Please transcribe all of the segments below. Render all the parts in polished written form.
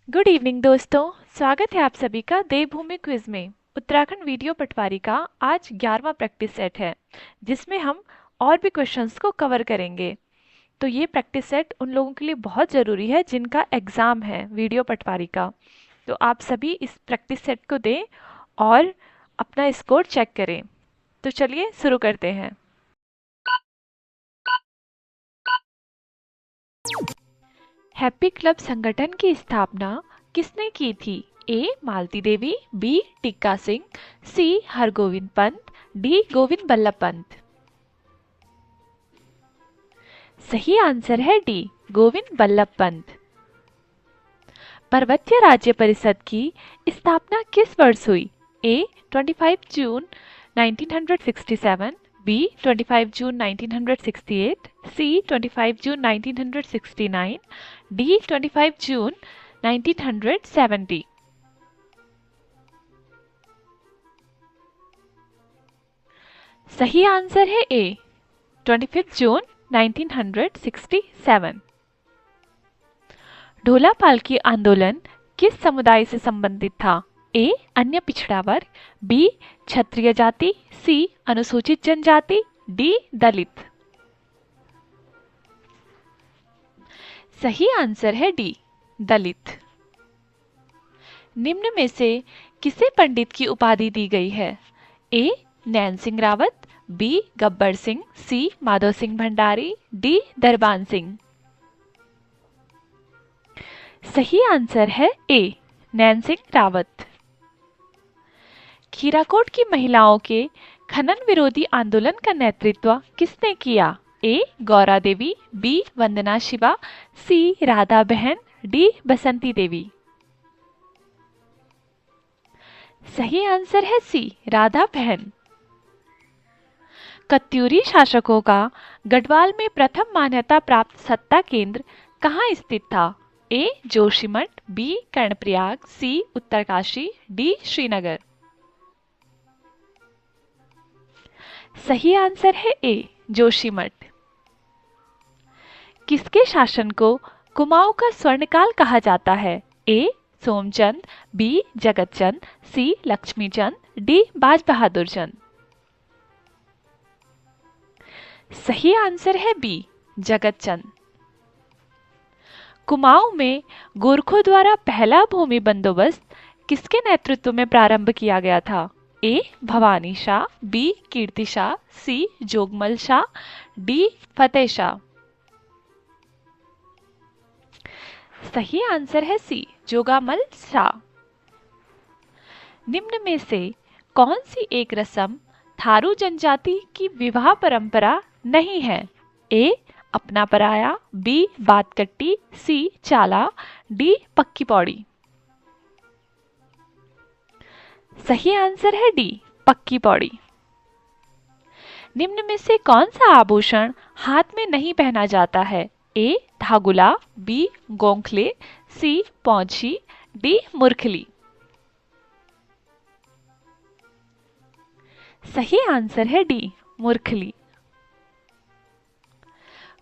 Good evening दोस्तों। स्वागत है आप सभी का देवभूमि क्विज में। उत्तराखंड वीडियो पटवारी का आज 11वां प्रैक्टिस सेट है, जिसमें हम और भी क्वेश्चंस को कवर करेंगे। तो ये प्रैक्टिस सेट उन लोगों के लिए बहुत ज़रूरी है जिनका एग्ज़ाम है वीडियो पटवारी का। तो आप सभी इस प्रैक्टिस सेट को दें और अपना स्कोर चेक करें। तो चलिए शुरू करते हैं। हैप्पी क्लब संगठन की स्थापना किसने की थी? ए मालती देवी, बी टिक्का सिंह, सी हरगोविंद पंत, डी गोविंद बल्लभ पंत। सही आंसर है डी गोविंद बल्लभ पंत। पर्वतीय राज्य परिषद की स्थापना किस वर्ष हुई? ए 25 जून 1967, बी 25 जून 1968, सी 25 जून 1969, डी 25 जून 1970। सही आंसर है ए 25 जून 1967। ढोला पालकी आंदोलन किस समुदाय से संबंधित था? ए अन्य पिछड़ा वर्ग, बी क्षत्रिय जाति, सी अनुसूचित जनजाति, डी दलित। सही आंसर है डी दलित। निम्न में से किसे पंडित की उपाधि दी गई है? ए नैन सिंह रावत, बी गब्बर सिंह, सी माधव सिंह भंडारी, डी दरबान सिंह। सही आंसर है ए नैन सिंह रावत। खीराकोट की महिलाओं के खनन विरोधी आंदोलन का नेतृत्व किसने किया? ए गौरा देवी, बी वंदना शिवा, सी राधा बहन, डी बसंती देवी। सही आंसर है सी राधा बहन। कत्यूरी शासकों का गढ़वाल में प्रथम मान्यता प्राप्त सत्ता केंद्र कहाँ स्थित था? ए जोशीमठ, बी कर्णप्रयाग, सी उत्तरकाशी, डी श्रीनगर। सही आंसर है ए जोशीमठ। किसके शासन को कुमाऊं का स्वर्णकाल कहा जाता है? ए सोमचंद, बी जगतचंद, सी लक्ष्मीचंद, डी बाज बहादुर चंद। सही आंसर है बी जगतचंद। कुमाऊं में गोरखों द्वारा पहला भूमि बंदोबस्त किसके नेतृत्व में प्रारंभ किया गया था? ए भवानी शाह, बी कीर्ति शाह, सी जोगमल शाह, डी फतेह शाह। सही आंसर है सी जोगामल शाह। निम्न में से कौन सी एक रस्म थारू जनजाति की विवाह परंपरा नहीं है? ए अपना पराया, बी बात कट्टी, सी चाला, डी पक्की पौड़ी। सही आंसर है डी पक्की पौड़ी। निम्न में से कौन सा आभूषण हाथ में नहीं पहना जाता है? ए धागुला, बी गोंखले, सी पौंछी, डी मुरखली। सही आंसर है डी मुरखली।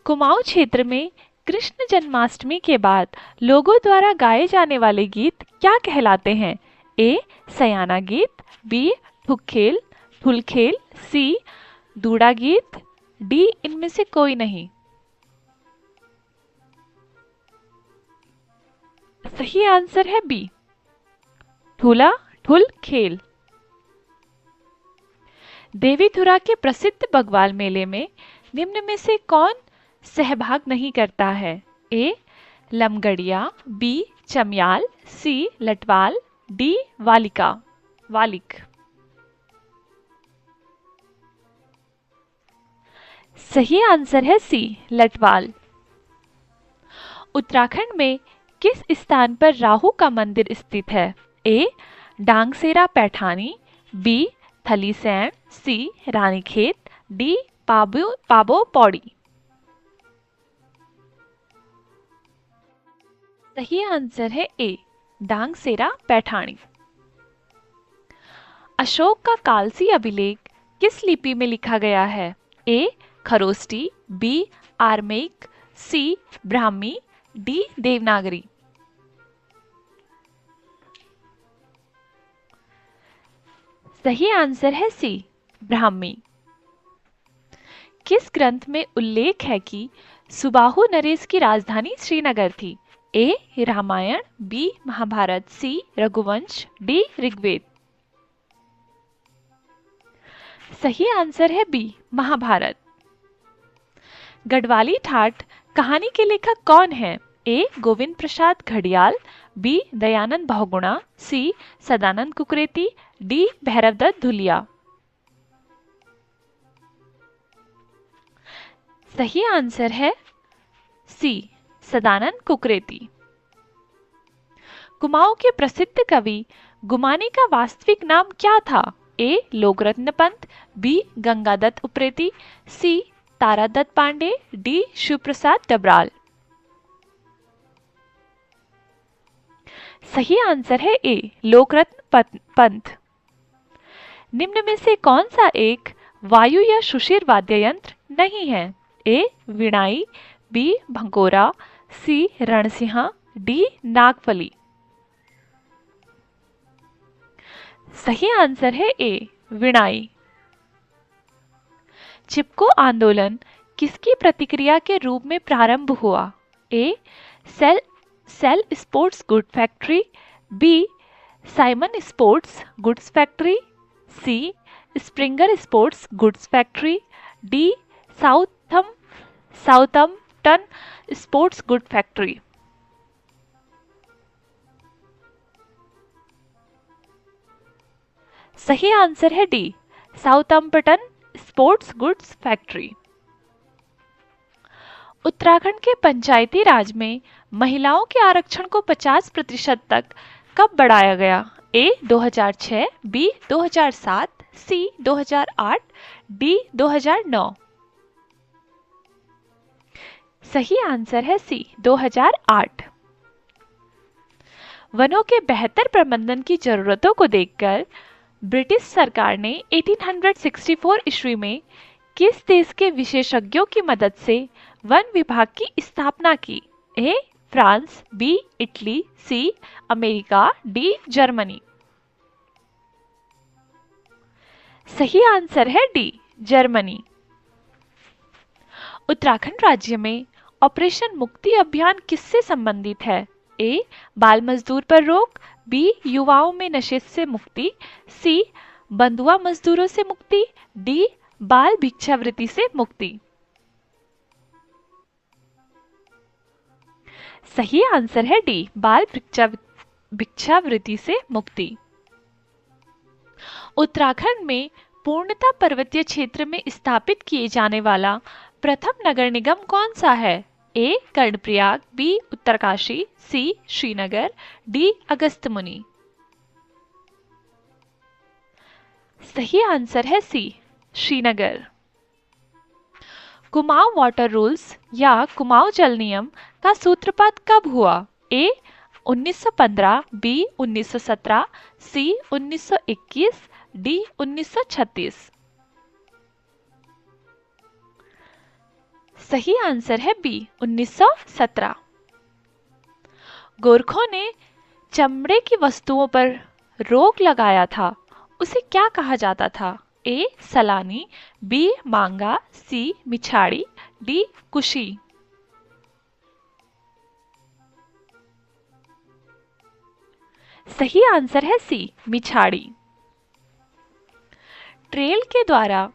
कुमाऊं क्षेत्र में कृष्ण जन्माष्टमी के बाद लोगों द्वारा गाए जाने वाले गीत क्या कहलाते हैं? ए सयाना गीत, बी ठुखेल फुलखेल, सी दूड़ा गीत, डी इनमें से कोई नहीं। सही आंसर है बी ठूला ठुल खेल। देवीधुरा के प्रसिद्ध बग्वाल मेले में निम्न में से कौन सहभाग नहीं करता है? ए लमगड़िया, बी चमयाल, सी लटवाल, डी वालिक। सही आंसर है सी लटवाल। उत्तराखंड में किस स्थान पर राहु का मंदिर स्थित है? ए डांगसेरा पैठानी, बी थलीसैंण, सी रानीखेत, डी पाबो पौड़ी। सही आंसर है ए डांगसेरा पैठानी। अशोक का कालसी अभिलेख किस लिपि में लिखा गया है? ए खरोष्टी, बी आर्मेइक, सी ब्राह्मी, डी देवनागरी। सही आंसर है सी, ब्राह्मी। किस ग्रंथ में उल्लेख है कि सुबाहु नरेश की राजधानी श्रीनगर थी? ए रामायण, बी महाभारत, सी रघुवंश, डी ऋग्वेद। सही आंसर है बी, महाभारत। गढ़वाली ठाठ कहानी के लेखक कौन है? ए गोविंद प्रसाद घड़ियाल, बी दयानंद बहुगुणा, सी सदानंद कुकरेती, डी भैरवदत्त धुलिया। सही आंसर है सी, सदानंद कुकरेती। कुमाऊं के प्रसिद्ध कवि गुमानी का वास्तविक नाम क्या था? ए लोकरत्न पंत, बी गंगादत्त उप्रेती, सी तारादत्त पांडे, डी शिवप्रसाद डबराल। सही आंसर है ए लोकरत्न पंत। निम्न में से कौन सा एक वायु या सुषिर वाद्य यंत्र नहीं है? ए वीणाई, बी भंकोरा, सी रणसिंहा, डी नागफली। सही आंसर है ए वीणाई। चिपको आंदोलन किसकी प्रतिक्रिया के रूप में प्रारंभ हुआ? A Sale sports good factory, B Simon sports goods factory, C Springer sports goods factory, D Southampton sports good factory. सही आंसर है D Southampton sports goods factory. Uttarakhand के पंचायती राज में महिलाओं के आरक्षण को 50% तक कब बढ़ाया गया? ए 2006, बी 2007, सी 2008, डी 2009। सही आंसर है सी 2008। वनों के बेहतर प्रबंधन की जरूरतों को देखकर ब्रिटिश सरकार ने 1864 ईस्वी में किस देश के विशेषज्ञों की मदद से वन विभाग की स्थापना की? A France, B Italy, C America, D Germany. सही आंसर है डी जर्मनी। उत्तराखंड राज्य में ऑपरेशन मुक्ति अभियान किससे संबंधित है? ए बाल मजदूर पर रोक, बी युवाओं में नशे से मुक्ति, सी बंधुआ मजदूरों से मुक्ति, डी बाल भिक्षावृत्ति से मुक्ति। सही आंसर है डी बाल भिक्षावृत्ति से मुक्ति। उत्तराखंड में पूर्णतः पर्वतीय क्षेत्र में स्थापित किए जाने वाला प्रथम नगर निगम कौन सा है? ए कर्णप्रयाग, बी उत्तरकाशी, सी श्रीनगर, डी अगस्त्यमुनि। सही आंसर है सी श्रीनगर। कुमाऊं वाटर रूल्स या कुमाऊं जल नियम का सूत्रपात कब हुआ? ए 1915, बी 1917, सी 1921, डी 1936। सही आंसर है बी 1917। गोरखों ने चमड़े की वस्तुओं पर रोक लगाया था, उसे क्या कहा जाता था? ए सलानी, बी मांगा, सी मिछाड़ी, डी कुशी। सही आंसर है सी मिछाड़ी। ट्रेल के द्वारा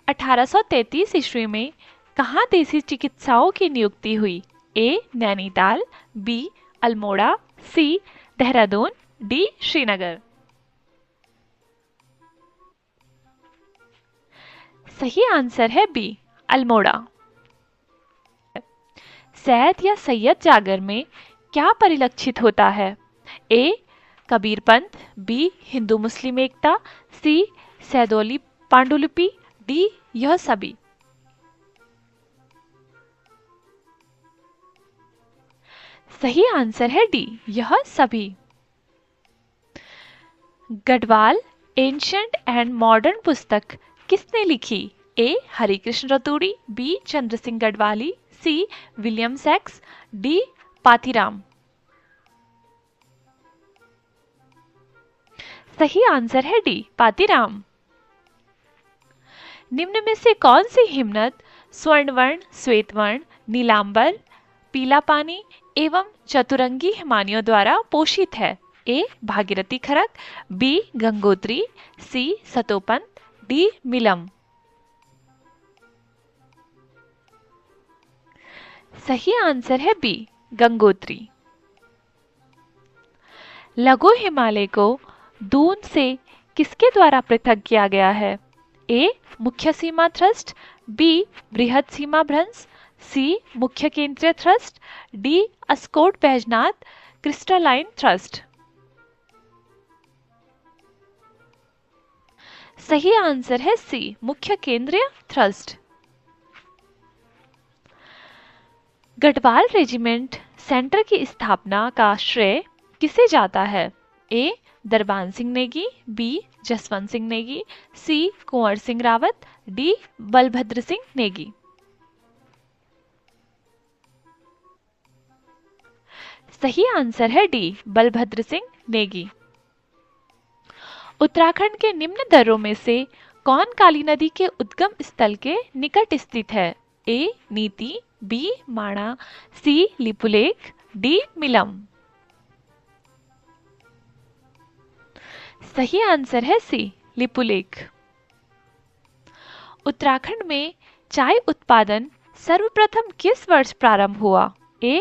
1833 ईस्वी में कहाँ देसी चिकित्साओं की नियुक्ति हुई? ए नैनीताल, बी अल्मोड़ा, सी देहरादून, डी श्रीनगर। सही आंसर है बी अल्मोड़ा। सैद या सैयद जागर में क्या परिलक्षित होता है? ए कबीरपंथ, बी हिंदू मुस्लिम एकता, सी सैदोली पांडुलिपि, डी यह सभी। सही आंसर है डी यह सभी। गढ़वाल एंशिएंट एंड मॉडर्न पुस्तक किसने लिखी? A Harikrishna Raturi, B Chandra Singh Garhwali, C William Sax, D Patiram. सही आंसर है डी, पातीराम। निम्न में से कौन सी हिमनद स्वर्णवर्ण, श्वेतवर्ण, नीलांबर, पीला पानी एवं चतुरंगी हिमानियों द्वारा पोषित है? ए भागीरथी खरक, बी गंगोत्री, सी सतोपन, डी मिलम। सही आंसर है बी, गंगोत्री। लघु हिमालय को दून से किसके द्वारा पृथक किया गया है? ए मुख्य सीमा थ्रस्ट, बी बृहद सीमा भ्रंश, सी मुख्य केंद्रीय thrust, D Askot Baijnath crystalline thrust. सही आंसर है सी, मुख्य केंद्रीय थ्रस्ट। गढ़वाल रेजिमेंट सेंटर की स्थापना का श्रेय किसे जाता है? ए दरबान सिंह नेगी, बी जसवंत सिंह नेगी, सी कुंवर सिंह रावत, डी बलभद्र सिंह नेगी। सही आंसर है डी, बलभद्र सिंह नेगी। उत्तराखंड के निम्न दर्रों में से कौन काली नदी के उद्गम स्थल के निकट स्थित है? ए नीति, बी माणा, सी लिपुलेख, डी मिलम। सही आंसर है सी, लिपुलेख। उत्तराखंड में चाय उत्पादन सर्वप्रथम किस वर्ष प्रारंभ हुआ? ए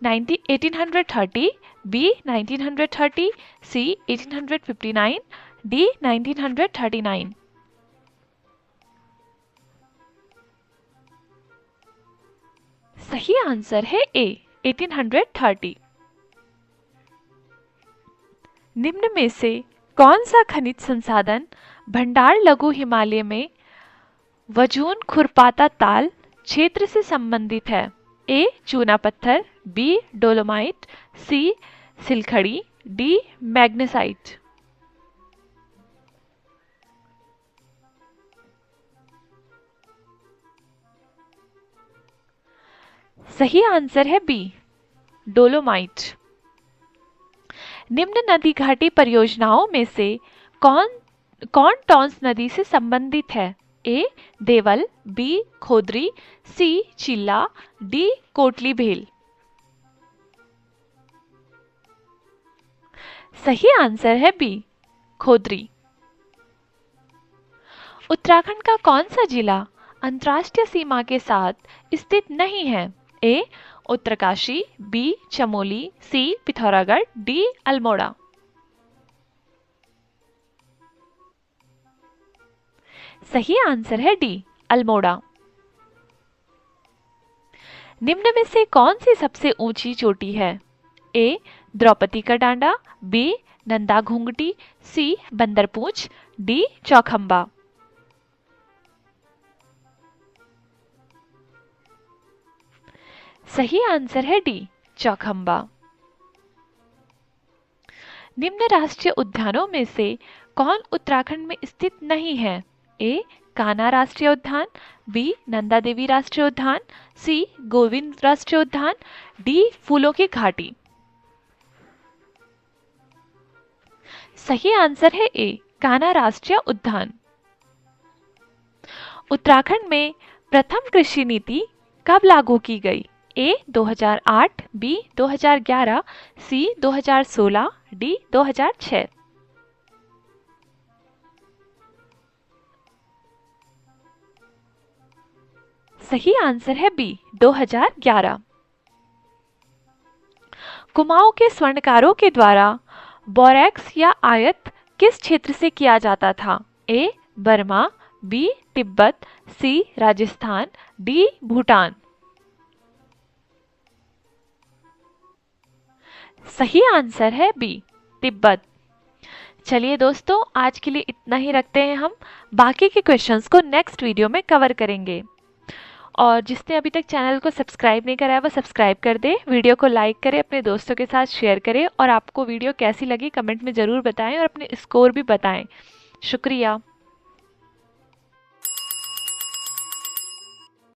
1830, बी 1930, सी 1859, डी 1939। सही आंसर है ए 1830। निम्न में से कौन सा खनिज संसाधन भंडार लघु हिमालय में वजून खुरपाता ताल क्षेत्र से संबंधित है? ए चूना पत्थर, बी डोलोमाइट, सी सिलखड़ी, डी मैग्नेसाइट। सही आंसर है बी, डोलोमाइट। निम्न नदी घाटी परियोजनाओं में से कौन टॉन्स नदी से संबंधित है? ए देवल, बी खोदरी, सी चिल्ला, डी कोटली भेल। सही आंसर है बी, खोदरी। उत्तराखंड का कौन सा जिला अंतर्राष्ट्रीय सीमा के साथ स्थित नहीं है? ए उत्तरकाशी, बी चमोली, सी पिथौरागढ़, डी अल्मोड़ा। सही आंसर है डी, अल्मोड़ा। निम्न में से कौन सी सबसे ऊंची चोटी है? ए द्रौपदी का डांडा, बी नंदा घूंघटी, सी बंदरपूंछ, डी चौखंबा। सही आंसर है डी, चौखंबा। निम्न राष्ट्रीय उद्यानों में से कौन उत्तराखंड में स्थित नहीं है? ए कान्हा राष्ट्रीय उद्यान, बी नंदा देवी राष्ट्रीय उद्यान, सी गोविंद राष्ट्रीय उद्यान, डी फूलों की घाटी। सही आंसर है ए कान्हा राष्ट्रीय उद्यान। उत्तराखंड में प्रथम कृषि नीति कब लागू की गई? ए 2008, बी 2011, सी 2016, डी 2006। सही आंसर है बी 2011। कुमाऊं के स्वर्णकारों के द्वारा बोरैक्स या आयत किस क्षेत्र से किया जाता था? ए बर्मा, बी तिब्बत, सी राजस्थान, डी भूटान। सही आंसर है बी तिब्बत। चलिए दोस्तों, आज के लिए इतना ही रखते हैं हम। बाकी के क्वेश्चंस को नेक्स्ट वीडियो में कवर करेंगे। और जिसने अभी तक चैनल को सब्सक्राइब नहीं करा है वो सब्सक्राइब कर दे, वीडियो को लाइक करें, अपने दोस्तों के साथ शेयर करें और आपको वीडियो कैसी लगी कमेंट में ज़रूर बताएं और अपने स्कोर भी बताएं। शुक्रिया।